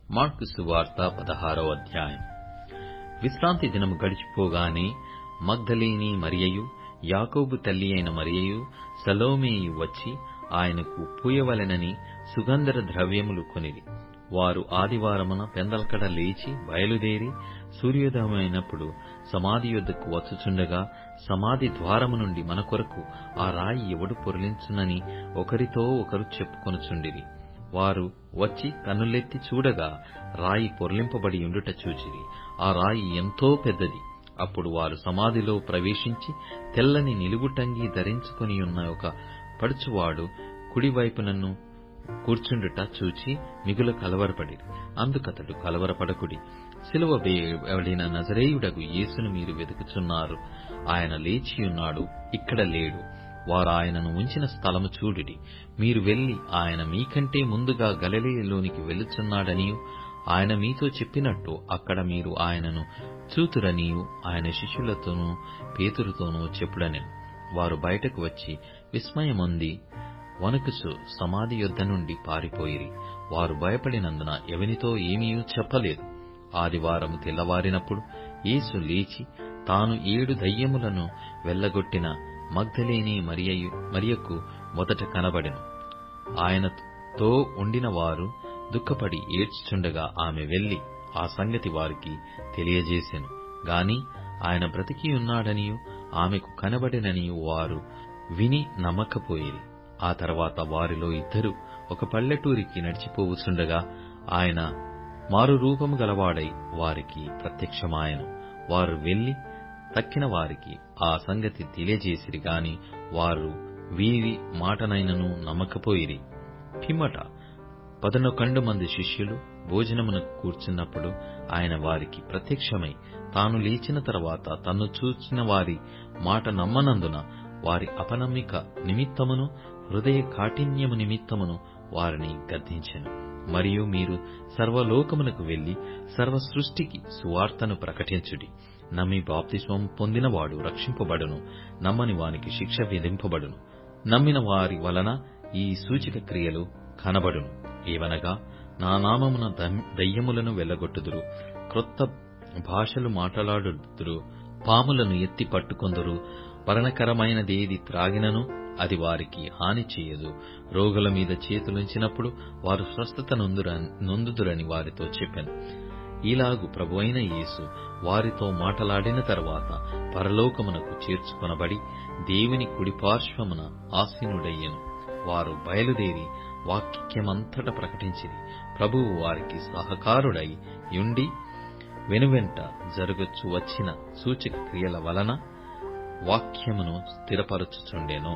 Mark సువార్త 16వ అధ్యాయం. విశ్రాంతి దినము గడిచిపోగానే మగ్దలేని మరియయు, యాకోబు తల్లి అయిన మరియయు, సలోమేయు వచ్చి ఆయనకు పూయవలెనని సుగంధ ద్రవ్యములు కొనిరి. వారు ఆదివారమున పెందలకడ లేచి బయలుదేరి సూర్యోదయమైనప్పుడు సమాధి యొద్దకు వచ్చుచుండగా, సమాధి ద్వారము నుండి మన కొరకు ఆ రాయి ఎవడు పొరలించునని ఒకరితో ఒకరు చెప్పుకొనుచుండిరి. వారు వచ్చి కన్నులెత్తి చూడగా రాయి పొర్లింపబడి ఉండుట చూచిరి. ఆ రాయి ఎంతో పెద్దది. అప్పుడు వారు సమాధిలో ప్రవేశించి తెల్లని నిలువుటంగి ధరించుకొనియున్న ఒక పడుచువాడు కుడివైపునను కూర్చుండుట చూచి మిగుల కలవరపడిరి. అందుకతడు, కలవరపడకుడి, సిలువ వేయబడిన నజరేయుడగు యేసును మీరు వెతుకుచున్నారు. ఆయన లేచియున్నాడు, ఇక్కడ లేడు. వారు ఆయనను ఉంచిన స్థలము చూడుడి. మీరు వెళ్లి ఆయన మీకంటే ముందుగా గలిలయలోనికి వెళ్ళుచున్నాడనియూ, ఆయన మీతో చెప్పినట్టు అక్కడ మీరు ఆయనను చూతురనియూ ఆయన శిష్యులతోనూ పేతురుతోనూ చెప్పుడనెను. వారు బయటకు వచ్చి విస్మయమొంది వణుకుచు సమాధి యొద్ద నుండి పారిపోయిరి. వారు భయపడినందున ఎవనితో ఏమీ చెప్పలేదు. ఆదివారము తెల్లవారినప్పుడు యేసు లేచి తాను 7 దయ్యములను వెళ్లగొట్టిన మగ్దలేని మరియకు మొదట కనబడెను. ఆయనతో ఉండిన వారు దుఃఖపడి ఏడ్చుచుండగా ఆమె వెళ్లి ఆ సంగతి వారికి తెలియజేసెను. గాని ఆయన బ్రతికియున్నాడనియూ ఆమెకు కనబడెననియూ వారు విని నమ్మకపోయిరి. ఆ తర్వాత వారిలో 2 ఒక పల్లెటూరికి నడిచిపోవుచుండగా ఆయన మారు రూపము గలవాడై వారికి ప్రత్యక్షమాయెను. వారు వెళ్లి తక్కిన వారికి ఆ సంగతి తెలియజేసిరి గాని వారు వీరి మాటనైనను నమ్మకపోయిరి. పిమ్మట 11 మంది శిష్యులు భోజనమునకు కూర్చున్నప్పుడు ఆయన వారికి ప్రత్యక్షమై తాను లేచిన తర్వాత తన్ను చూచిన వారి మాట నమ్మనందున వారి అపనమ్మిక నిమిత్తమును హృదయ కాఠిన్యము నిమిత్తమును వారిని గద్దించెను. మరియు మీరు సర్వలోకమునకు వెళ్లి సర్వ సృష్టికి సువార్తను ప్రకటించుడి. నమ్మి బాప్తిస్మం పొందినవాడు రక్షింపబడును, నమ్మని వానికి శిక్ష విధింపబడును. నమ్మిన వారి వలన ఈ సూచక క్రియలు కనబడును. ఏవనగా, నా నామమున దయ్యములను వెళ్లగొట్టుదురు, క్రొత్త భాషలు మాట్లాడుదురు, పాములను ఎత్తి పట్టుకొందురు, మరణకరమైనదేది త్రాగినను అది వారికి హాని చేయదు, రోగుల మీద చేతులుంచినప్పుడు వారు స్వస్థత నొందుదురని వారితో చెప్పెను. ఇలాగు ప్రభువైన యేసు వారితో మాటలాడిన తరువాత పరలోకమునకు చేర్చుకొనబడి దేవుని కుడిపార్శ్వమున ఆసీనుడయ్యెను. వారు బయలుదేరి వాక్యమంతట ప్రకటించిరి. ప్రభువు వారికి సహకారుడై యుండి వెనువెంట జరగచ్చు వచ్చిన సూచక క్రియల వలన వాక్యమును స్థిరపరచుచుండెను.